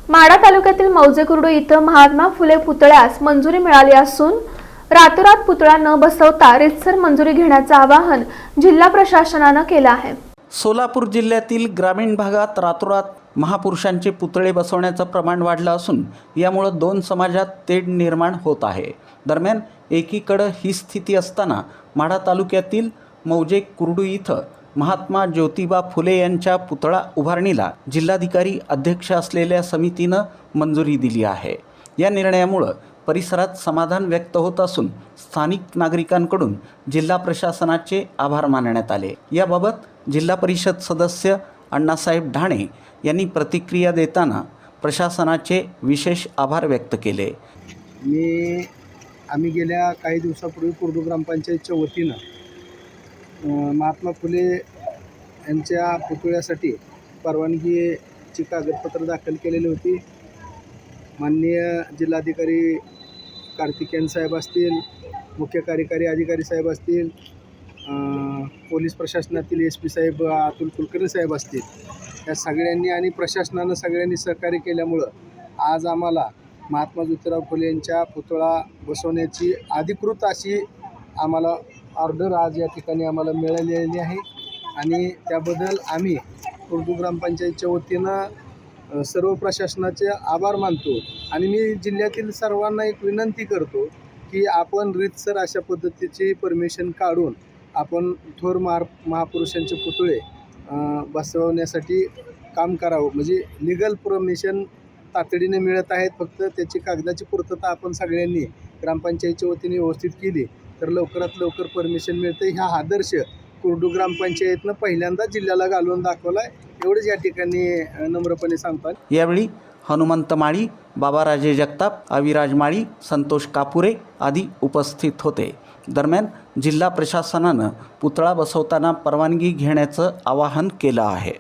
माढा तालुक्यातील मौजे कुर्डू इथं महात्मा फुले पुतळ्यास मंजुरी मिळाली असून रातोरात पुतळा न बसवता रीतसर मंजुरी घेण्याचे आवाहन जिल्हा प्रशासनाने केले आहे। सोलापूर जिल्ह्यातील ग्रामीण भागात रातोरात महापुरुषांचे पुतळे बसवण्याचं प्रमाण वाढलं असून यामुळे दोन समाजात तेढ निर्माण होत आहे। दरम्यान एकीकडे ही स्थिती असताना माढा तालुक्यातील मौजे कुर्डू इथं महात्मा ज्योतिबा फुले यांच्या पुतळा उभारणीला जिल्हाधिकारी अध्यक्ष असलेल्या समितीनं मंजुरी दिली आहे। या निर्णयामुळे परिसरात समाधान व्यक्त होत असून स्थानिक नागरिकांकडून जिल्हा प्रशासनाचे आभार मानण्यात आले। याबाबत जिल्हा परिषद सदस्य अण्णासाहेब ढाणे यांनी प्रतिक्रिया देताना प्रशासनाचे विशेष आभार व्यक्त केले। आम्ही गेल्या काही दिवसापूर्वी कुर्डू ग्रामपंचायतच्या वतीनं महात्मा फुले यांच्या पुतळ्यासाठी परवानगीची कागदपत्र दाखल केलेली होती। माननीय जिल्हाधिकारी कार्तिकेयन साहेब असतील, मुख्य कार्यकारी अधिकारी साहेब असतील, पोलीस प्रशासनातील SP साहेब अतुल कुलकर्णी साहेब असतील, या सगळ्यांनी आणि प्रशासनानं सगळ्यांनी सहकार्य केल्यामुळं आज आम्हाला महात्मा ज्योतिराव फुले यांच्या पुतळा बसवण्याची अधिकृत अशी आम्हाला ऑर्डर आज या ठिकाणी आम्हाला मिळालेली आहे आणि त्याबद्दल आम्ही कुर्डू ग्रामपंचायतच्या वतीनं सर्व प्रशासनाचे आभार मानतो। आणि मी जिल्ह्यातील सर्वांना एक विनंती करतो की आपण रीतसर अशा पद्धतीची परमिशन काढून आपण थोर महापुरुषांचे पुतळे बसवण्यासाठी काम करावं। म्हणजे लिगल परमिशन तातडीने मिळत आहेत, फक्त त्याची कागदाची पूर्तता आपण सगळ्यांनी ग्रामपंचायतच्या वतीने व्यवस्थित केली तर लवकरात लवकर परमिशन मिळते। हा आदर्श कुर्डू ग्रामपंचायतनं पहिल्यांदा जिल्ह्याला घालून दाखवला आहे, एवढंच या ठिकाणी नम्रपणे सांगतात। यावेळी हनुमंत माळी, बाबाराजे जगताप, अविराज माळी, संतोष कापुरे आदी उपस्थित होते। दरम्यान जिल्हा प्रशासनानं पुतळा बसवताना परवानगी घेण्याचं आवाहन केलं आहे।